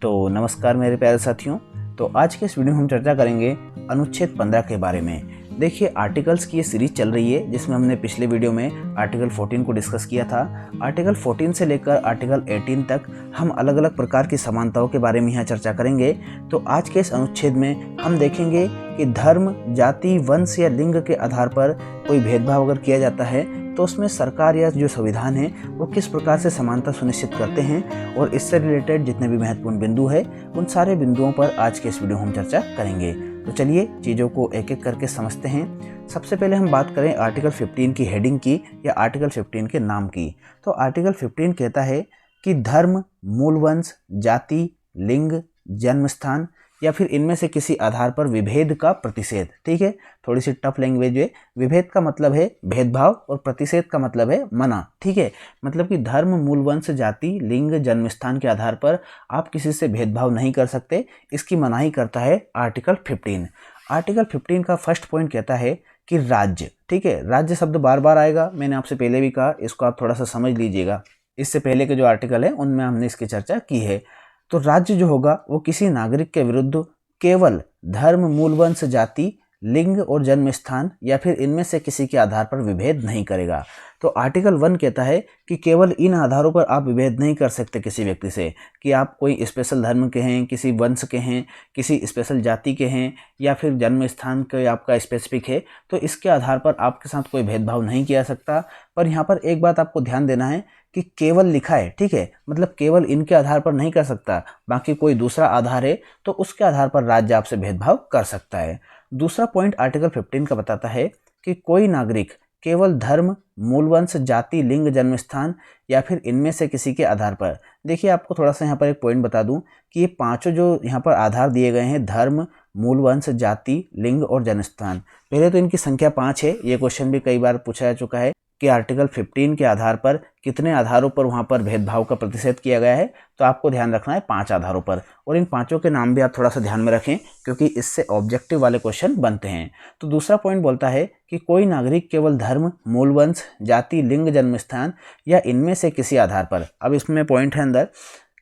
तो नमस्कार मेरे प्यारे साथियों। तो आज के इस वीडियो में हम चर्चा करेंगे अनुच्छेद 15 के बारे में। देखिए, आर्टिकल्स की ये सीरीज चल रही है जिसमें हमने पिछले वीडियो में आर्टिकल 14 को डिस्कस किया था। आर्टिकल 14 से लेकर आर्टिकल 18 तक हम अलग अलग प्रकार की समानताओं के बारे में यहाँ चर्चा करेंगे। तो आज के इस अनुच्छेद में हम देखेंगे कि धर्म, जाति, वंश या लिंग के आधार पर कोई भेदभाव अगर किया जाता है तो उसमें सरकार या जो संविधान है वो किस प्रकार से समानता सुनिश्चित करते हैं, और इससे रिलेटेड जितने भी महत्वपूर्ण बिंदु है उन सारे बिंदुओं पर आज के इस वीडियो में हम चर्चा करेंगे। तो चलिए चीज़ों को एक एक करके समझते हैं। सबसे पहले हम बात करें आर्टिकल 15 की हेडिंग की या आर्टिकल 15 के नाम की। तो आर्टिकल 15 कहता है कि धर्म, मूल वंश, जाति, लिंग, जन्म स्थान या फिर इनमें से किसी आधार पर विभेद का प्रतिषेध। ठीक है, थोड़ी सी टफ लैंग्वेज है। विभेद का मतलब है भेदभाव और प्रतिषेध का मतलब है मना। ठीक है, मतलब कि धर्म, मूल वंश, जाति, लिंग, जन्म स्थान के आधार पर आप किसी से भेदभाव नहीं कर सकते, इसकी मनाही करता है आर्टिकल 15। आर्टिकल 15 का फर्स्ट पॉइंट कहता है कि राज्य। ठीक है, राज्य शब्द बार बार आएगा, मैंने आपसे पहले भी कहा, इसको आप थोड़ा सा समझ लीजिएगा। इससे पहले के जो आर्टिकल है उनमें हमने इसकी चर्चा की है। तो राज्य जो होगा वो किसी नागरिक के विरुद्ध केवल धर्म, मूल वंश, जाति, लिंग और जन्म स्थान या फिर इनमें से किसी के आधार पर विभेद नहीं करेगा। तो आर्टिकल 1 कहता है कि केवल इन आधारों पर आप विभेद नहीं कर सकते किसी व्यक्ति से, कि आप कोई स्पेशल धर्म के हैं, किसी वंश के हैं, किसी स्पेशल जाति के हैं या फिर जन्म स्थान के आपका स्पेसिफिक है, तो इसके आधार पर आपके साथ कोई भेदभाव नहीं किया सकता। पर यहाँ पर एक बात आपको ध्यान देना है कि केवल लिखा है। ठीक है, मतलब केवल इनके आधार पर नहीं कर सकता, बाकी कोई दूसरा आधार है तो उसके आधार पर राज्य आपसे भेदभाव कर सकता है। दूसरा पॉइंट आर्टिकल 15 का बताता है कि कोई नागरिक केवल धर्म, मूल वंश, जाति, लिंग, जन्म स्थान या फिर इनमें से किसी के आधार पर, देखिए आपको थोड़ा सा यहाँ पर एक पॉइंट बता दूं कि ये पांचों जो यहाँ पर आधार दिए गए हैं, धर्म, मूल वंश, जाति, लिंग और जन्म स्थान, पहले तो इनकी संख्या 5 है। ये क्वेश्चन भी कई बार पूछा जा चुका है कि आर्टिकल 15 के आधार पर कितने आधारों पर वहाँ पर भेदभाव का प्रतिषेध किया गया है। तो आपको ध्यान रखना है 5 आधारों पर, और इन पांचों के नाम भी आप थोड़ा सा ध्यान में रखें क्योंकि इससे ऑब्जेक्टिव वाले क्वेश्चन बनते हैं। तो दूसरा पॉइंट बोलता है कि कोई नागरिक केवल धर्म, मूल वंश, जाति, लिंग, जन्म स्थान या इनमें से किसी आधार पर, अब इसमें पॉइंट है अंदर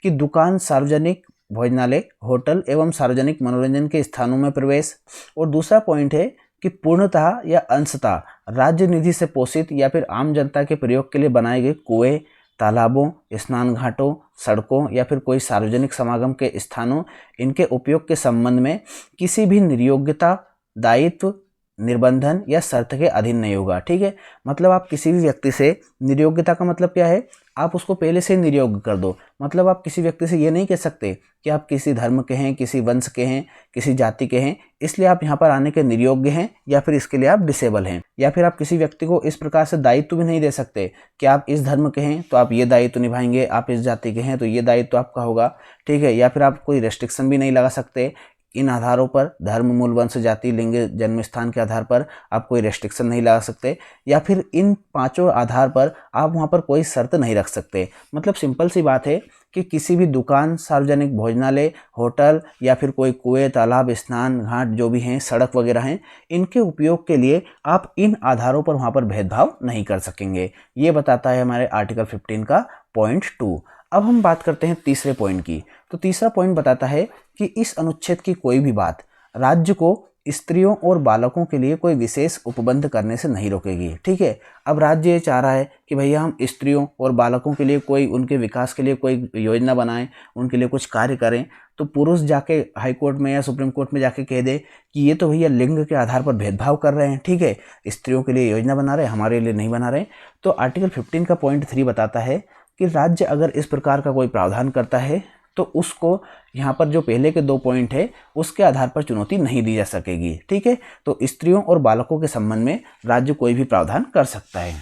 कि दुकान, सार्वजनिक भोजनालय, होटल एवं सार्वजनिक मनोरंजन के स्थानों में प्रवेश, और दूसरा पॉइंट है कि पूर्णतः या अंशतः राज्य निधि से पोषित या फिर आम जनता के प्रयोग के लिए बनाए गए कुएं, तालाबों, स्नान घाटों, सड़कों या फिर कोई सार्वजनिक समागम के स्थानों, इनके उपयोग के संबंध में किसी भी निर्योग्यता, दायित्व, निर्बंधन या शर्त के अधीन नहीं होगा। ठीक है, मतलब आप किसी भी व्यक्ति से, निर्योग्यता का मतलब क्या है, आप उसको पहले से निरयोग्य कर दो। मतलब आप किसी व्यक्ति से ये नहीं कह सकते कि आप किसी धर्म के हैं, किसी वंश के हैं, किसी जाति के हैं, इसलिए आप यहाँ पर आने के निर्योग्य हैं या फिर इसके लिए आप डिसेबल हैं। या फिर आप किसी व्यक्ति को इस प्रकार से दायित्व भी नहीं दे सकते कि आप इस धर्म के हैं तो आप ये दायित्व निभाएंगे, आप इस जाति के हैं तो ये दायित्व आपका होगा। ठीक है, या फिर आप कोई रेस्ट्रिक्शन भी नहीं लगा सकते इन आधारों पर, धर्म, मूल वंश, जाति, लिंग, जन्म स्थान के आधार पर आप कोई रेस्ट्रिक्शन नहीं लगा सकते, या फिर इन पांचों आधार पर आप वहां पर कोई शर्त नहीं रख सकते। मतलब सिंपल सी बात है कि किसी भी दुकान, सार्वजनिक भोजनालय, होटल या फिर कोई कुएं, तालाब, स्नान घाट जो भी हैं, सड़क वगैरह हैं, इनके उपयोग के लिए आप इन आधारों पर वहां पर भेदभाव नहीं कर सकेंगे। ये बताता है हमारे आर्टिकल 15 का पॉइंट 2। अब हम बात करते हैं तीसरे पॉइंट की। तो तीसरा पॉइंट बताता है कि इस अनुच्छेद की कोई भी बात राज्य को स्त्रियों और बालकों के लिए कोई विशेष उपबंध करने से नहीं रोकेगी। ठीक है, अब राज्य ये चाह रहा है कि भैया हम स्त्रियों और बालकों के लिए कोई, उनके विकास के लिए कोई योजना बनाएं, उनके लिए कुछ कार्य करें, तो पुरुष जाके हाई कोर्ट में या सुप्रीम कोर्ट में जाके कह दे कि ये तो भैया लिंग के आधार पर भेदभाव कर रहे हैं। ठीक है, स्त्रियों के लिए योजना बना रहे हैं, हमारे लिए नहीं बना रहे। तो आर्टिकल 15 का पॉइंट 3 बताता है कि राज्य अगर इस प्रकार का कोई प्रावधान करता है तो उसको यहाँ पर जो पहले के 2 पॉइंट है उसके आधार पर चुनौती नहीं दी जा सकेगी। ठीक है, तो स्त्रियों और बालकों के संबंध में राज्य कोई भी प्रावधान कर सकता है।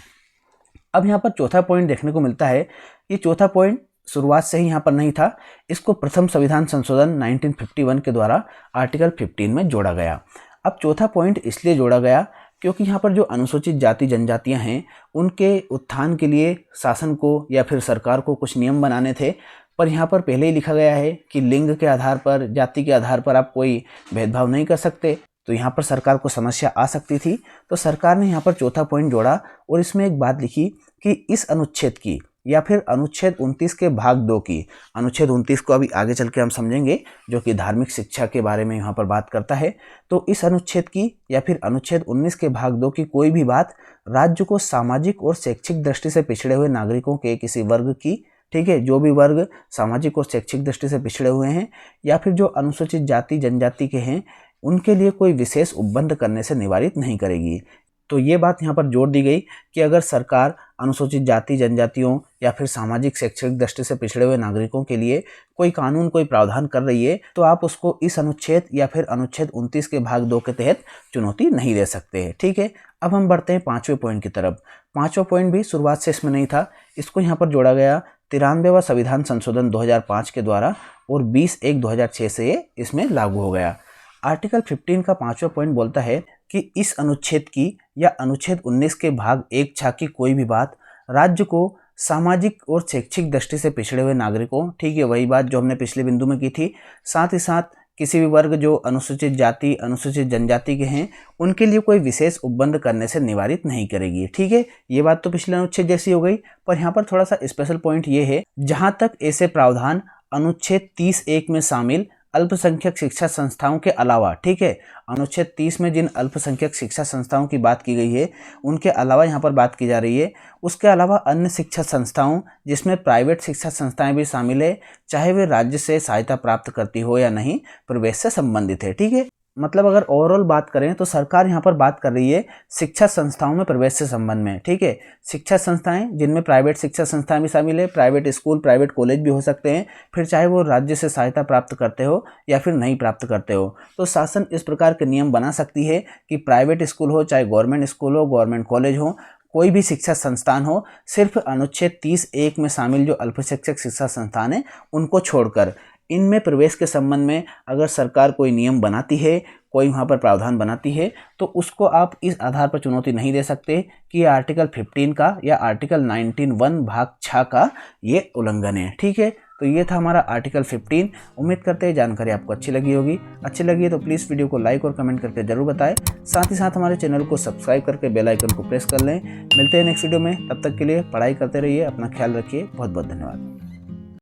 अब यहाँ पर चौथा पॉइंट देखने को मिलता है। ये चौथा पॉइंट शुरुआत से ही यहाँ पर नहीं था, इसको प्रथम संविधान संशोधन 1951 के द्वारा आर्टिकल 15 में जोड़ा गया। अब चौथा पॉइंट इसलिए जोड़ा गया क्योंकि यहाँ पर जो अनुसूचित जाति जनजातियाँ हैं उनके उत्थान के लिए शासन को या फिर सरकार को कुछ नियम बनाने थे, पर यहाँ पर पहले ही लिखा गया है कि लिंग के आधार पर, जाति के आधार पर आप कोई भेदभाव नहीं कर सकते। तो यहाँ पर सरकार को समस्या आ सकती थी, तो सरकार ने यहाँ पर चौथा पॉइंट जोड़ा और इसमें एक बात लिखी कि इस अनुच्छेद की या फिर अनुच्छेद 29 के भाग 2 की, अनुच्छेद 29 को अभी आगे चल के हम समझेंगे, जो कि धार्मिक शिक्षा के बारे में यहाँ पर बात करता है। तो इस अनुच्छेद की या फिर अनुच्छेद 19 के भाग 2 की कोई भी बात राज्य को सामाजिक और शैक्षिक दृष्टि से पिछड़े हुए नागरिकों के किसी वर्ग की, ठीक है, जो भी वर्ग सामाजिक और शैक्षिक दृष्टि से पिछड़े हुए हैं या फिर जो अनुसूचित जाति जनजाति के हैं, उनके लिए कोई विशेष उपबंध करने से निवारित नहीं करेगी। तो ये बात यहाँ पर जोर दी गई कि अगर सरकार अनुसूचित जाति जनजातियों या फिर सामाजिक शैक्षिक दृष्टि से पिछड़े हुए नागरिकों के लिए कोई कानून, कोई प्रावधान कर रही है, तो आप उसको इस अनुच्छेद या फिर अनुच्छेद 29 के भाग 2 के तहत चुनौती नहीं दे सकते हैं। ठीक है, अब हम बढ़ते हैं 5वें पॉइंट की तरफ। 5वां पॉइंट भी शुरुआत से इसमें नहीं था, इसको यहाँ पर जोड़ा गया 93वां संविधान संशोधन 2005 के द्वारा और 20/1/2006 से ये इसमें लागू हो गया। आर्टिकल 15 का 5वां पॉइंट बोलता है कि इस अनुच्छेद की या अनुच्छेद 19 के भाग 1 की कोई भी बात राज्य को सामाजिक और शैक्षिक दृष्टि से पिछड़े हुए नागरिकों, ठीक है, वही बात जो हमने पिछले बिंदु में की थी, साथ ही साथ किसी भी वर्ग जो अनुसूचित जाति अनुसूचित जनजाति के हैं, उनके लिए कोई विशेष उपबंध करने से निवारित नहीं करेगी। ठीक है, ये बात तो पिछले अनुच्छेद जैसी हो गई, पर यहाँ पर थोड़ा सा स्पेशल पॉइंट ये है, जहाँ तक ऐसे प्रावधान अनुच्छेद 30(1) में शामिल अल्पसंख्यक शिक्षा संस्थाओं के अलावा, ठीक है, अनुच्छेद 30 में जिन अल्पसंख्यक शिक्षा संस्थाओं की बात की गई है उनके अलावा यहाँ पर बात की जा रही है, उसके अलावा अन्य शिक्षा संस्थाओं जिसमें प्राइवेट शिक्षा संस्थाएं भी शामिल है, चाहे वे राज्य से सहायता प्राप्त करती हो या नहीं, प्रवेश से संबंधित है। ठीक है, मतलब अगर ओवरऑल बात करें तो सरकार यहाँ पर बात कर रही है शिक्षा संस्थाओं में प्रवेश से संबंध में। ठीक है, शिक्षा संस्थाएं जिनमें प्राइवेट शिक्षा संस्थाएं भी शामिल है, प्राइवेट स्कूल प्राइवेट कॉलेज भी हो सकते हैं, फिर चाहे वो राज्य से सहायता प्राप्त करते हो या फिर नहीं प्राप्त करते हो, तो शासन इस प्रकार के नियम बना सकती है कि प्राइवेट स्कूल हो, चाहे गवर्नमेंट स्कूल हो, गवर्नमेंट कॉलेज हो, कोई भी शिक्षा संस्थान हो, सिर्फ अनुच्छेद 30(1) में शामिल जो अल्पशिक्षक शिक्षा संस्थान है उनको छोड़कर इनमें प्रवेश के संबंध में अगर सरकार कोई नियम बनाती है, कोई वहाँ पर प्रावधान बनाती है, तो उसको आप इस आधार पर चुनौती नहीं दे सकते कि ये आर्टिकल 15 का या आर्टिकल 19(1) भाग 6 का ये उल्लंघन है। ठीक है, तो ये था हमारा आर्टिकल 15। उम्मीद करते हैं जानकारी आपको अच्छी लगी होगी। अच्छी लगी है तो प्लीज़ वीडियो को लाइक और कमेंट करके जरूर बताएं। साथ ही साथ हमारे चैनल को सब्सक्राइब करके बेल आइकन को प्रेस कर लें। मिलते हैं नेक्स्ट वीडियो में, तब तक के लिए पढ़ाई करते रहिए, अपना ख्याल रखिए। बहुत बहुत धन्यवाद।